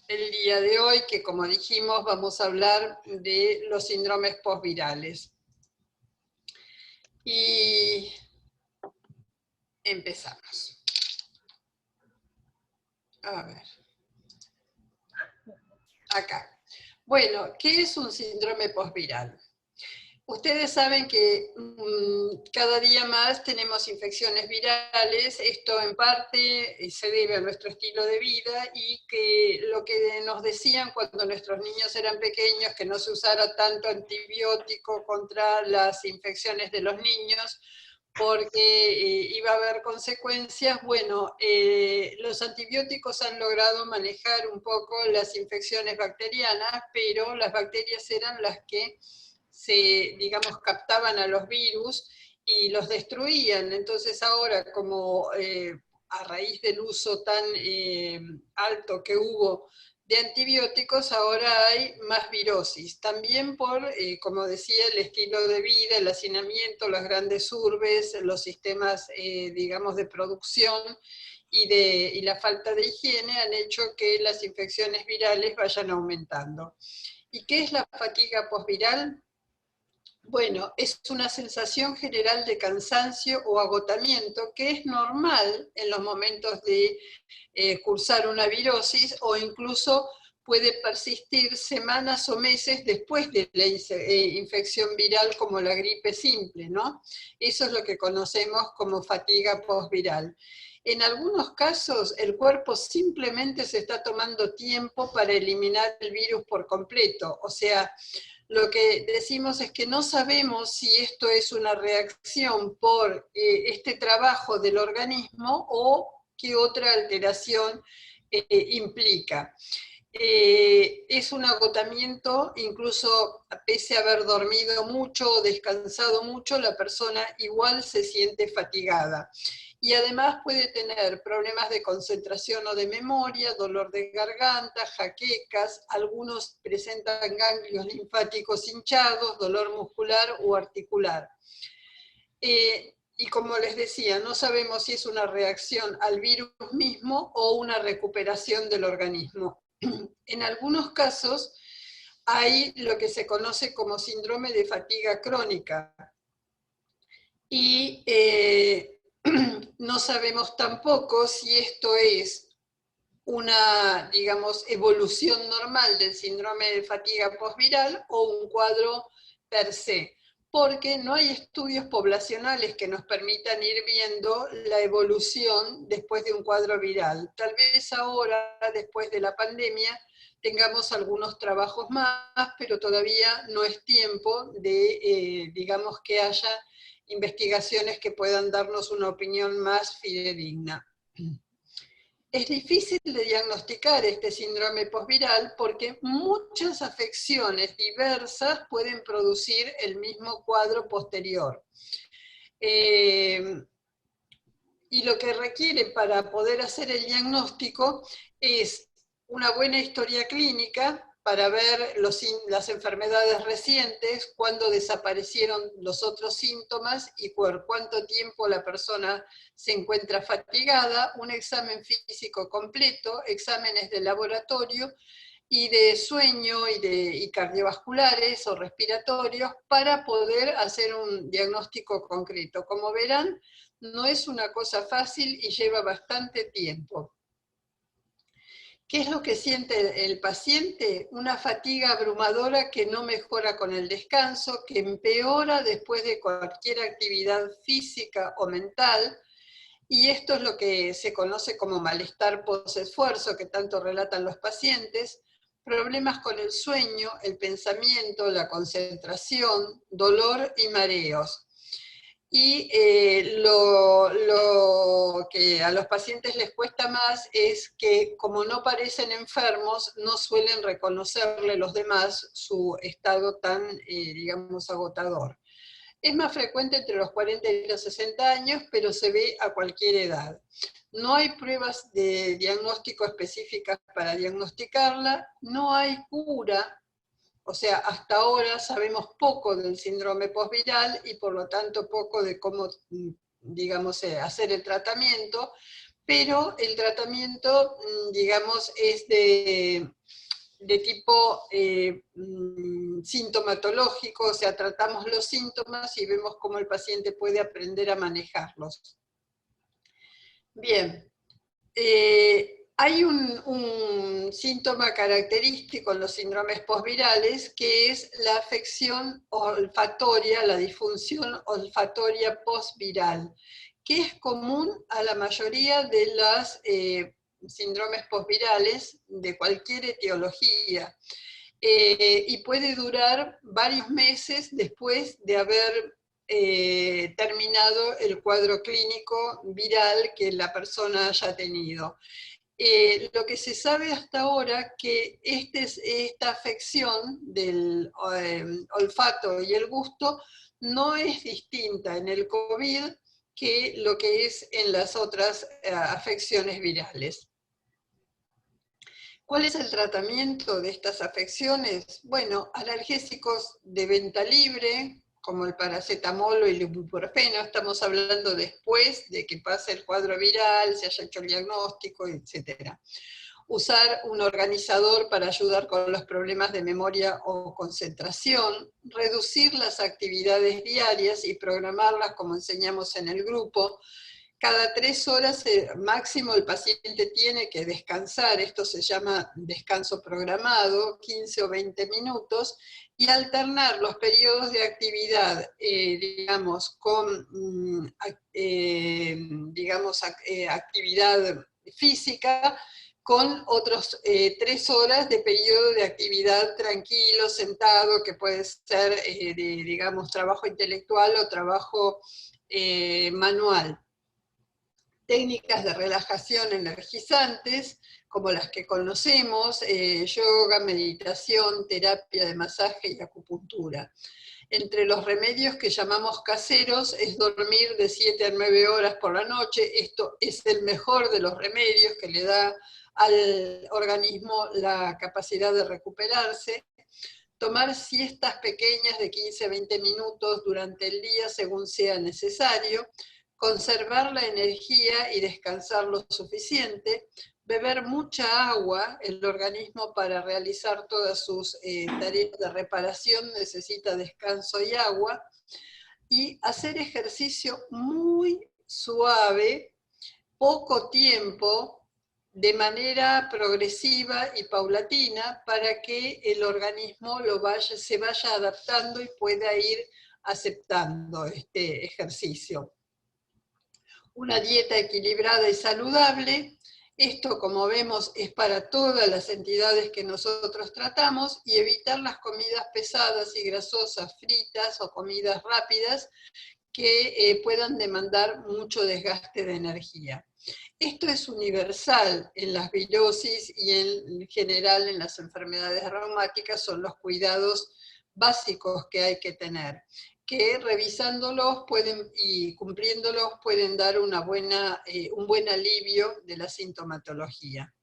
el día de hoy, que como dijimos vamos a hablar de los síndromes postvirales. Y empezamos. A ver. Acá. Bueno, ¿qué es un síndrome postviral? Ustedes saben que cada día más tenemos infecciones virales, esto en parte se debe a nuestro estilo de vida y que lo que nos decían cuando nuestros niños eran pequeños, que no se usara tanto antibiótico contra las infecciones de los niños, porque iba a haber consecuencias. Bueno, los antibióticos han logrado manejar un poco las infecciones bacterianas, pero las bacterias eran las que digamos, captaban a los virus y los destruían. Entonces ahora, como a raíz del uso tan alto que hubo de antibióticos, ahora hay más virosis. También por, como decía, el estilo de vida, el hacinamiento, las grandes urbes, los sistemas, digamos, de producción y la falta de higiene han hecho que las infecciones virales vayan aumentando. ¿Y qué es la fatiga posviral? Bueno, es una sensación general de cansancio o agotamiento que es normal en los momentos de cursar una virosis o incluso puede persistir semanas o meses después de la infección viral como la gripe simple, ¿no? Eso es lo que conocemos como fatiga postviral. En algunos casos el cuerpo simplemente se está tomando tiempo para eliminar el virus por completo, o sea, lo que decimos es que no sabemos si esto es una reacción por este trabajo del organismo o qué otra alteración implica. Es un agotamiento, incluso pese a haber dormido mucho o descansado mucho, la persona igual se siente fatigada. Y además puede tener problemas de concentración o de memoria, dolor de garganta, jaquecas, algunos presentan ganglios linfáticos hinchados, dolor muscular o articular. Y como les decía, no sabemos si es una reacción al virus mismo o una recuperación del organismo. En algunos casos hay lo que se conoce como síndrome de fatiga crónica. Y no sabemos tampoco si esto es una, digamos, evolución normal del síndrome de fatiga postviral o un cuadro per se, porque no hay estudios poblacionales que nos permitan ir viendo la evolución después de un cuadro viral. Tal vez ahora, después de la pandemia, tengamos algunos trabajos más, pero todavía no es tiempo de, digamos, que haya investigaciones que puedan darnos una opinión más fidedigna. Es difícil de diagnosticar este síndrome postviral porque muchas afecciones diversas pueden producir el mismo cuadro posterior. Y lo que requiere para poder hacer el diagnóstico es una buena historia clínica para ver las enfermedades recientes, cuándo desaparecieron los otros síntomas y por cuánto tiempo la persona se encuentra fatigada, un examen físico completo, exámenes de laboratorio y de sueño y cardiovasculares o respiratorios para poder hacer un diagnóstico concreto. Como verán, no es una cosa fácil y lleva bastante tiempo. ¿Qué es lo que siente el paciente? Una fatiga abrumadora que no mejora con el descanso, que empeora después de cualquier actividad física o mental, y esto es lo que se conoce como malestar post-esfuerzo, que tanto relatan los pacientes, problemas con el sueño, el pensamiento, la concentración, dolor y mareos. Y lo que a los pacientes les cuesta más es que, como no parecen enfermos, no suelen reconocerle los demás su estado tan, digamos, agotador. Es más frecuente entre los 40 y los 60 años, pero se ve a cualquier edad. No hay pruebas de diagnóstico específicas para diagnosticarla, no hay cura. O sea, hasta ahora sabemos poco del síndrome postviral y por lo tanto poco de cómo, digamos, hacer el tratamiento, pero el tratamiento, digamos, es de tipo sintomatológico, o sea, tratamos los síntomas y vemos cómo el paciente puede aprender a manejarlos. Bien, hay un síntoma característico en los síndromes posvirales que es la afección olfatoria, la disfunción olfatoria posviral, que es común a la mayoría de los síndromes posvirales de cualquier etiología. Y puede durar varios meses después de haber terminado el cuadro clínico viral que la persona haya tenido. Lo que se sabe hasta ahora que esta afección del olfato y el gusto no es distinta en el COVID que lo que es en las otras afecciones virales. ¿Cuál es el tratamiento de estas afecciones? Bueno, analgésicos de venta libre, como el paracetamol o el ibuprofeno, estamos hablando después de que pase el cuadro viral, se haya hecho el diagnóstico, etc. Usar un organizador para ayudar con los problemas de memoria o concentración, reducir las actividades diarias y programarlas como enseñamos en el grupo. Cada 3 horas máximo el paciente tiene que descansar, esto se llama descanso programado, 15 o 20 minutos, y alternar los periodos de actividad, digamos, con actividad física, con otros 3 horas de periodo de actividad tranquilo, sentado, que puede ser, digamos, trabajo intelectual o trabajo manual. Técnicas de relajación energizantes, como las que conocemos, yoga, meditación, terapia de masaje y acupuntura. Entre los remedios que llamamos caseros es dormir de 7 a 9 horas por la noche. Esto es el mejor de los remedios que le da al organismo la capacidad de recuperarse. Tomar siestas pequeñas de 15 a 20 minutos durante el día según sea necesario. Conservar la energía y descansar lo suficiente, beber mucha agua, el organismo para realizar todas sus tareas de reparación necesita descanso y agua, y hacer ejercicio muy suave, poco tiempo, de manera progresiva y paulatina, para que el organismo se vaya adaptando y pueda ir aceptando este ejercicio. Una dieta equilibrada y saludable, esto como vemos es para todas las entidades que nosotros tratamos, y evitar las comidas pesadas y grasosas, fritas o comidas rápidas que puedan demandar mucho desgaste de energía. Esto es universal en las virosis y en general en las enfermedades reumáticas, son los cuidados básicos que hay que tener, que revisándolos y cumpliéndolos pueden dar un buen alivio de la sintomatología.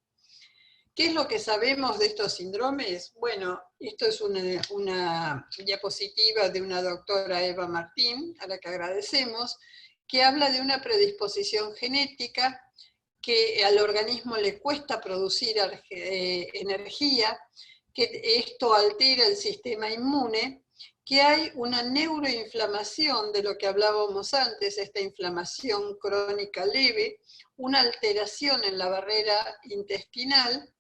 ¿Qué es lo que sabemos de estos síndromes? Bueno, esto es una diapositiva de una doctora, Eva Martín, a la que agradecemos, que habla de una predisposición genética, que al organismo le cuesta producir energía, que esto altera el sistema inmune, que hay una neuroinflamación, de lo que hablábamos antes, esta inflamación crónica leve, una alteración en la barrera intestinal,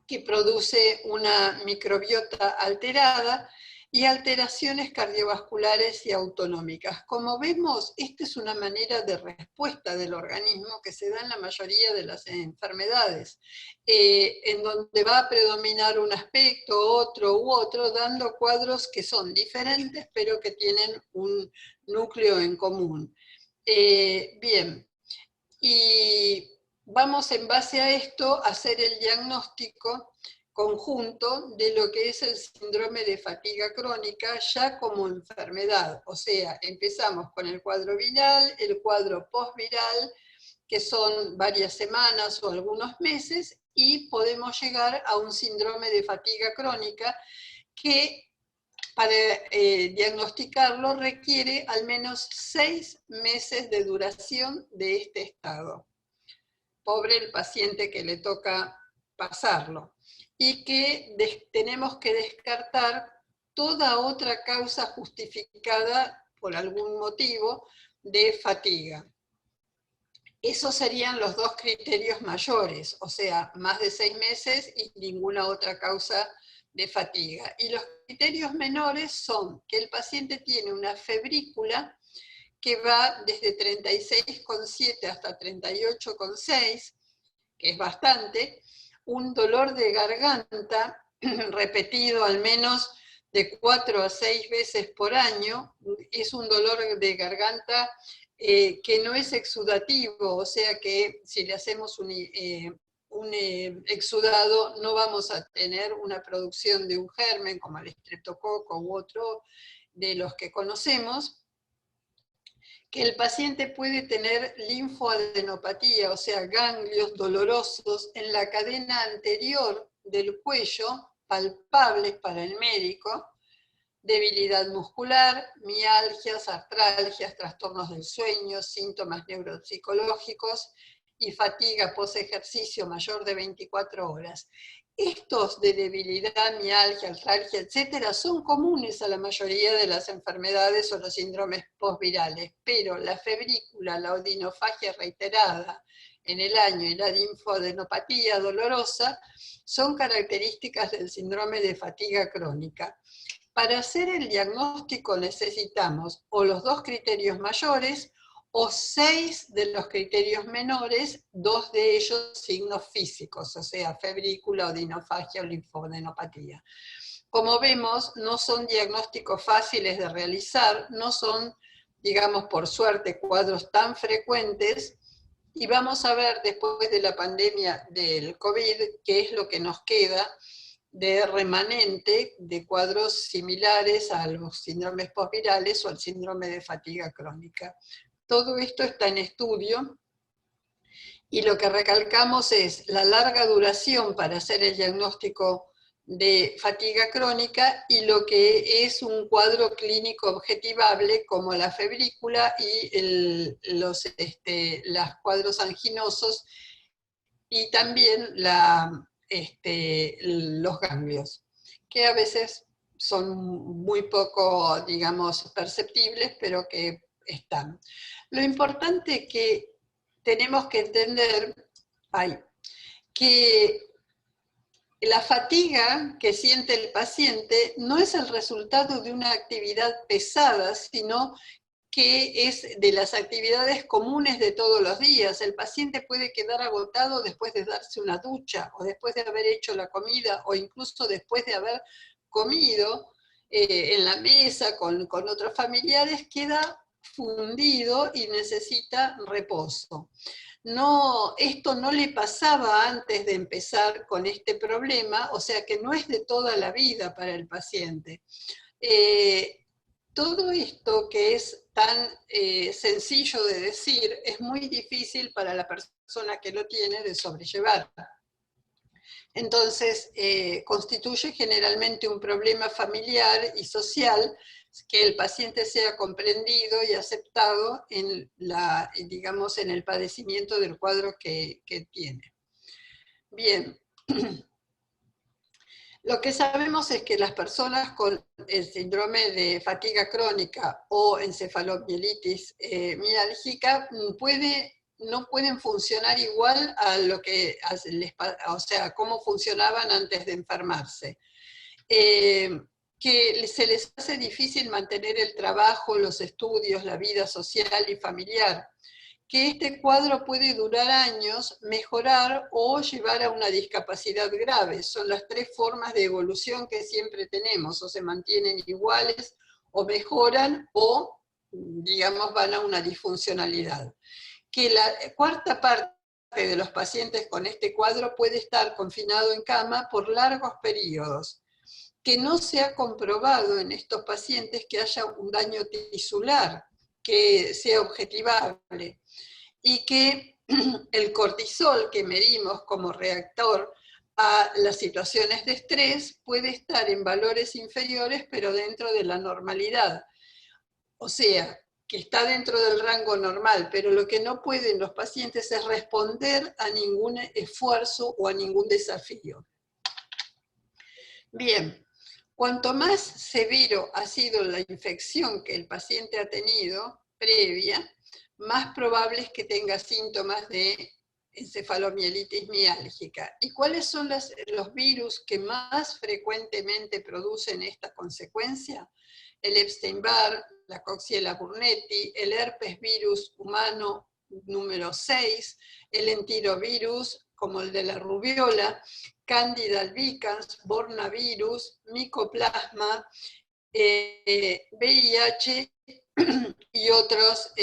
que produce una microbiota alterada, y alteraciones cardiovasculares y autonómicas. Como vemos, esta es una manera de respuesta del organismo que se da en la mayoría de las enfermedades, en donde va a predominar un aspecto, otro u otro, dando cuadros que son diferentes, pero que tienen un núcleo en común. Bien, y vamos en base a esto a hacer el diagnóstico conjunto de lo que es el síndrome de fatiga crónica ya como enfermedad. O sea, empezamos con el cuadro viral, el cuadro postviral, que son varias semanas o algunos meses, y podemos llegar a un síndrome de fatiga crónica que para diagnosticarlo requiere al menos 6 meses de duración de este estado. pobre el paciente que le toca pasarlo, y que tenemos que descartar toda otra causa justificada por algún motivo de fatiga. Esos serían los dos criterios mayores, o sea, más de 6 meses y ninguna otra causa de fatiga. Y los criterios menores son que el paciente tiene una febrícula que va desde 36,7 hasta 38,6, que es bastante, un dolor de garganta repetido al menos de 4 a 6 veces por año, es un dolor de garganta que no es exudativo, o sea que si le hacemos un exudado no vamos a tener una producción de un germen como el estreptococo u otro de los que conocemos, que el paciente puede tener linfoadenopatía, o sea, ganglios dolorosos en la cadena anterior del cuello, palpables para el médico, debilidad muscular, mialgias, artralgias, trastornos del sueño, síntomas neuropsicológicos y fatiga post-ejercicio mayor de 24 horas. Estos de debilidad, mialgia, artralgia, etcétera, son comunes a la mayoría de las enfermedades o los síndromes postvirales, pero la febrícula, la odinofagia reiterada en el año y la linfoadenopatía dolorosa son características del síndrome de fatiga crónica. Para hacer el diagnóstico necesitamos o los dos criterios mayores o 6 de los criterios menores, 2 de ellos signos físicos, o sea, febrícula, odinofagia o linfoadenopatía. Como vemos, no son diagnósticos fáciles de realizar, no son, digamos, por suerte, cuadros tan frecuentes, y vamos a ver después de la pandemia del COVID qué es lo que nos queda de remanente de cuadros similares a los síndromes postvirales o al síndrome de fatiga crónica. Todo esto está en estudio y lo que recalcamos es la larga duración para hacer el diagnóstico de fatiga crónica y lo que es un cuadro clínico objetivable como la febrícula y los cuadros anginosos y también los ganglios, que a veces son muy poco, digamos, perceptibles, pero que están. Lo importante que tenemos que entender que la fatiga que siente el paciente no es el resultado de una actividad pesada, sino que es de las actividades comunes de todos los días. El paciente puede quedar agotado después de darse una ducha, o después de haber hecho la comida, o incluso después de haber comido en la mesa con otros familiares, queda fundido y necesita reposo. No, esto no le pasaba antes de empezar con este problema, o sea que no es de toda la vida para el paciente. Todo esto que es tan sencillo de decir es muy difícil para la persona que lo tiene de sobrellevar. Entonces, constituye generalmente un problema familiar y social que el paciente sea comprendido y aceptado en, digamos, en el padecimiento del cuadro que tiene. Bien. Lo que sabemos es que las personas con el síndrome de fatiga crónica o encefalomielitis miálgica no pueden funcionar igual a lo que, o sea, cómo funcionaban antes de enfermarse. Que se les hace difícil mantener el trabajo, los estudios, la vida social y familiar. Que este cuadro puede durar años, mejorar o llevar a una discapacidad grave. Son las 3 formas de evolución que siempre tenemos, o se mantienen iguales, o mejoran, o, digamos, van a una disfuncionalidad. Que la cuarta parte de los pacientes con este cuadro puede estar confinado en cama por largos periodos. Que no se ha comprobado en estos pacientes que haya un daño tisular, que sea objetivable, y que el cortisol que medimos como reactor a las situaciones de estrés puede estar en valores inferiores, pero dentro de la normalidad. O sea, que está dentro del rango normal, pero lo que no pueden los pacientes es responder a ningún esfuerzo o a ningún desafío. Bien, cuanto más severo ha sido la infección que el paciente ha tenido previa, más probable es que tenga síntomas de encefalomielitis miálgica. ¿Y cuáles son los virus que más frecuentemente producen esta consecuencia? El Epstein-Barr, la Coxiella burnetii, el herpes virus humano número 6, el entirovirus, como el de la rubiola, Candida albicans, Bornavirus, Mycoplasma, VIH y otros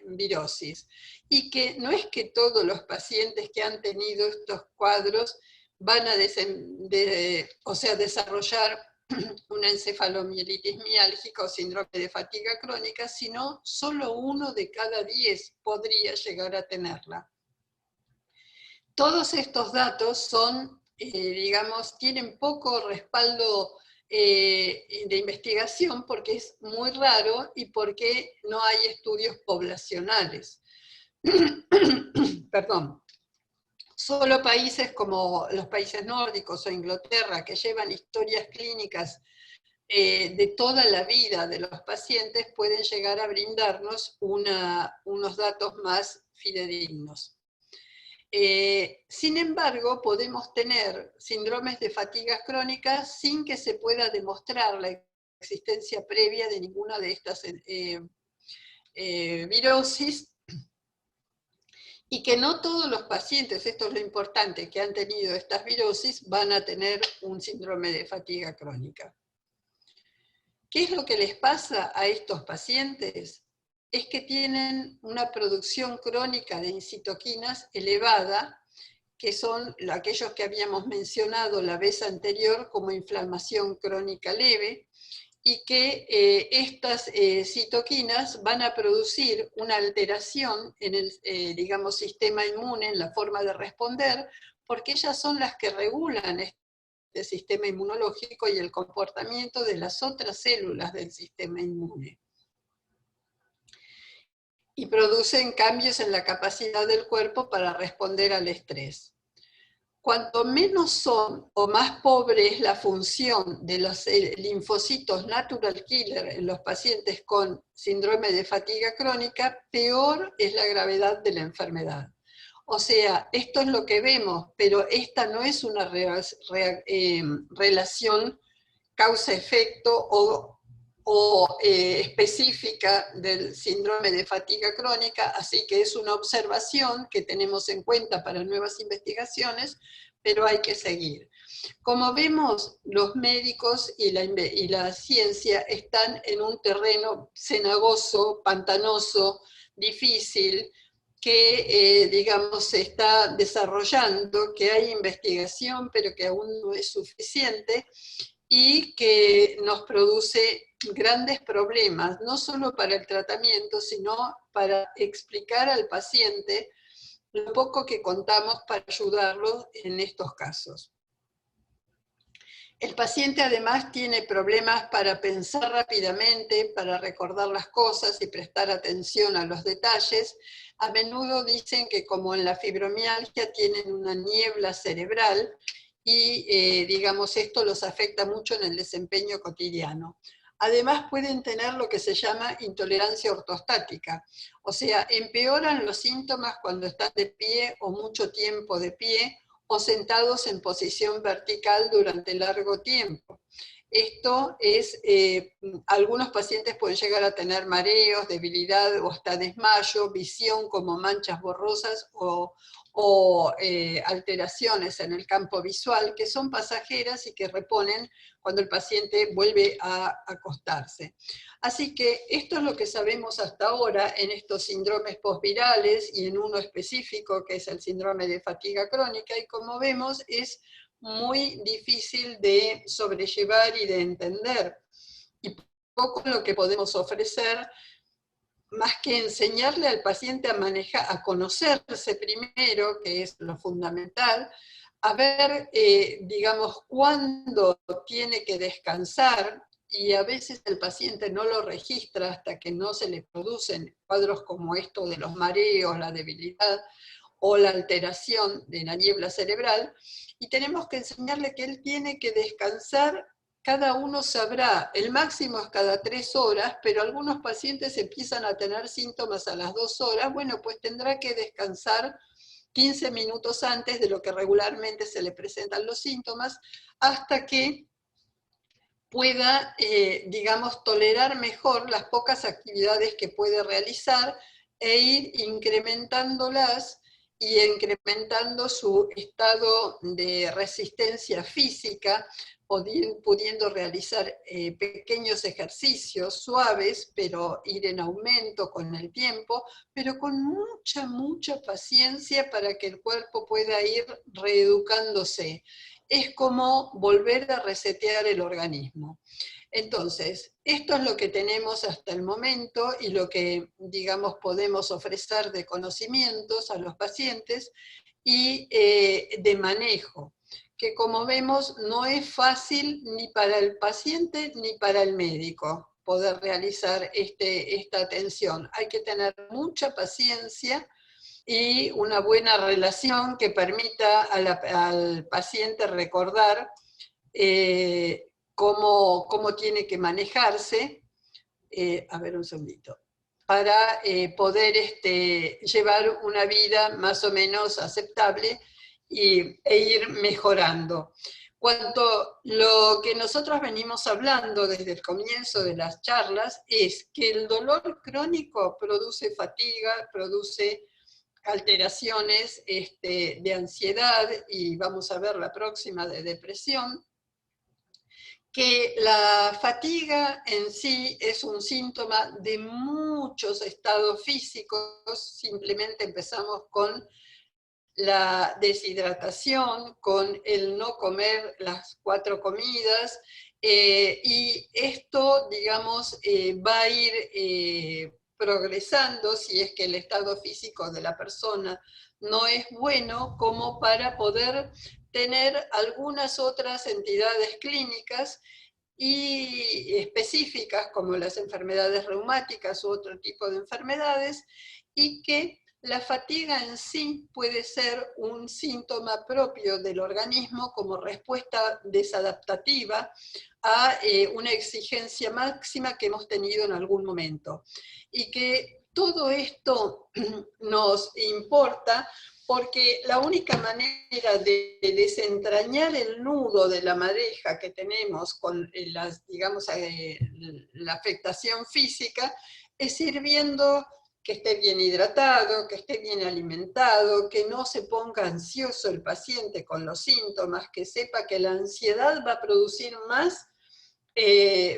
virosis. Y que no es que todos los pacientes que han tenido estos cuadros van a desarrollar una encefalomielitis miálgica o síndrome de fatiga crónica, sino solo 1 de cada 10 podría llegar a tenerla. Todos estos datos son, tienen poco respaldo de investigación porque es muy raro y porque no hay estudios poblacionales. Perdón. Solo países como los países nórdicos o Inglaterra, que llevan historias clínicas de toda la vida de los pacientes, pueden llegar a brindarnos unos datos más fidedignos. Sin embargo, podemos tener síndromes de fatigas crónicas sin que se pueda demostrar la existencia previa de ninguna de estas virosis, y que no todos los pacientes, esto es lo importante, que han tenido estas virosis van a tener un síndrome de fatiga crónica. ¿Qué es lo que les pasa a estos pacientes? Es que tienen una producción crónica de citoquinas elevada, que son aquellos que habíamos mencionado la vez anterior como inflamación crónica leve, y que estas citoquinas van a producir una alteración en el sistema inmune, en la forma de responder, porque ellas son las que regulan este sistema inmunológico y el comportamiento de las otras células del sistema inmune. Y producen cambios en la capacidad del cuerpo para responder al estrés. Cuanto menos son o más pobre es la función de los linfocitos natural killer en los pacientes con síndrome de fatiga crónica, peor es la gravedad de la enfermedad. O sea, esto es lo que vemos, pero esta no es una relación causa-efecto o específica del síndrome de fatiga crónica, así que es una observación que tenemos en cuenta para nuevas investigaciones, pero hay que seguir. Como vemos, los médicos y la ciencia están en un terreno cenagoso, pantanoso, difícil, que se está desarrollando, que hay investigación, pero que aún no es suficiente, y que nos produce grandes problemas, no solo para el tratamiento, sino para explicar al paciente lo poco que contamos para ayudarlo en estos casos. El paciente además tiene problemas para pensar rápidamente, para recordar las cosas y prestar atención a los detalles. A menudo dicen que como en la fibromialgia tienen una niebla cerebral, y esto los afecta mucho en el desempeño cotidiano. Además pueden tener lo que se llama intolerancia ortostática, o sea, empeoran los síntomas cuando están de pie o mucho tiempo de pie, o sentados en posición vertical durante largo tiempo. Esto es, algunos pacientes pueden llegar a tener mareos, debilidad o hasta desmayo, visión como manchas borrosas o alteraciones en el campo visual que son pasajeras y que reponen cuando el paciente vuelve a acostarse. Así que esto es lo que sabemos hasta ahora en estos síndromes posvirales y en uno específico que es el síndrome de fatiga crónica, y como vemos es muy difícil de sobrellevar y de entender, y poco lo que podemos ofrecer más que enseñarle al paciente a conocerse primero, que es lo fundamental, a ver, cuándo tiene que descansar, y a veces el paciente no lo registra hasta que no se le producen cuadros como esto de los mareos, la debilidad o la alteración de la niebla cerebral, y tenemos que enseñarle que él tiene que descansar. Cada uno sabrá, el máximo es cada 3 horas, pero algunos pacientes empiezan a tener síntomas a las 2 horas, bueno, pues tendrá que descansar 15 minutos antes de lo que regularmente se le presentan los síntomas, hasta que pueda, digamos, tolerar mejor las pocas actividades que puede realizar e ir incrementándolas y incrementando su estado de resistencia física, pudiendo realizar pequeños ejercicios suaves, pero ir en aumento con el tiempo, pero con mucha, mucha paciencia para que el cuerpo pueda ir reeducándose. Es como volver a resetear el organismo. Entonces, esto es lo que tenemos hasta el momento y lo que, digamos, podemos ofrecer de conocimientos a los pacientes y de manejo, que como vemos no es fácil ni para el paciente ni para el médico poder realizar esta atención. Hay que tener mucha paciencia y una buena relación que permita al paciente recordar cómo tiene que manejarse, a ver un segundito, para poder llevar una vida más o menos aceptable e ir mejorando. Cuanto lo que nosotros venimos hablando desde el comienzo de las charlas es que el dolor crónico produce fatiga, produce alteraciones de ansiedad, y vamos a ver la próxima de depresión, que la fatiga en sí es un síntoma de muchos estados físicos. Simplemente empezamos con la deshidratación, con el no comer las 4 comidas, y esto, digamos, va a ir progresando si es que el estado físico de la persona no es bueno, como para poder tener algunas otras entidades clínicas y específicas, como las enfermedades reumáticas u otro tipo de enfermedades, y que la fatiga en sí puede ser un síntoma propio del organismo como respuesta desadaptativa a una exigencia máxima que hemos tenido en algún momento. Y que todo esto nos importa porque la única manera de desentrañar el nudo de la madeja que tenemos con digamos, la afectación física es ir viendo que esté bien hidratado, que esté bien alimentado, que no se ponga ansioso el paciente con los síntomas, que sepa que la ansiedad va a producir más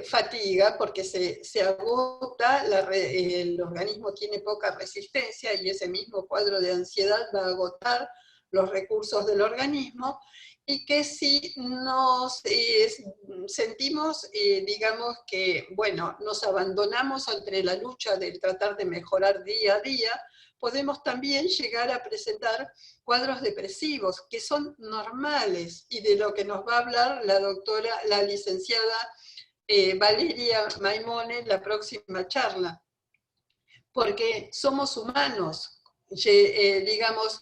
fatiga porque se agota, el organismo tiene poca resistencia y ese mismo cuadro de ansiedad va a agotar los recursos del organismo, y que si nos sentimos, digamos que, bueno, nos abandonamos entre la lucha de tratar de mejorar día a día, podemos también llegar a presentar cuadros depresivos, que son normales, y de lo que nos va a hablar la licenciada Valeria Maimone la próxima charla, porque somos humanos, digamos,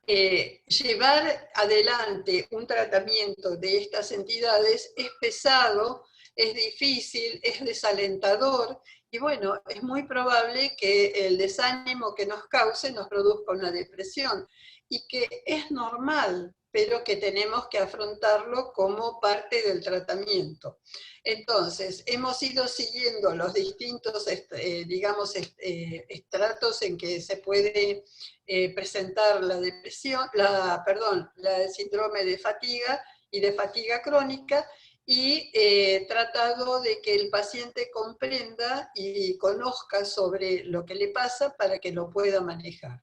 llevar adelante un tratamiento de estas entidades es pesado, es difícil, es desalentador, y bueno, es muy probable que el desánimo que nos cause nos produzca una depresión, y que es normal, pero que tenemos que afrontarlo como parte del tratamiento. Entonces, hemos ido siguiendo los distintos, digamos, estratos en que se puede presentar la depresión, la síndrome de fatiga y de fatiga crónica, y tratado de que el paciente comprenda y conozca sobre lo que le pasa para que lo pueda manejar.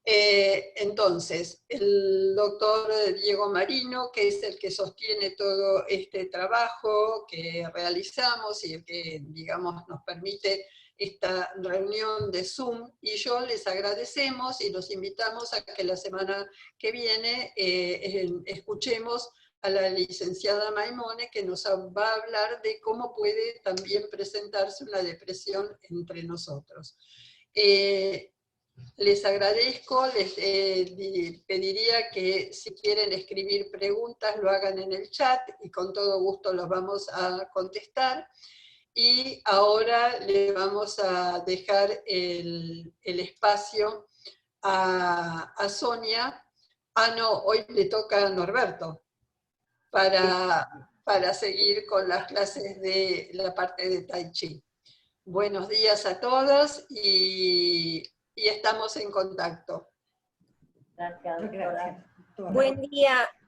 Entonces, el doctor Diego Marino, que es el que sostiene todo este trabajo que realizamos y el que, digamos, nos permite esta reunión de Zoom, y yo les agradecemos y los invitamos a que la semana que viene escuchemos a la licenciada Maimone, que nos va a hablar de cómo puede también presentarse una depresión entre nosotros. Les agradezco, les pediría que si quieren escribir preguntas lo hagan en el chat y con todo gusto los vamos a contestar. Y ahora le vamos a dejar el espacio a Sonia. Ah, no, hoy le toca a Norberto para seguir con las clases de la parte de Tai Chi. Buenos días a todos y estamos en contacto. Gracias, doctora. Buen día.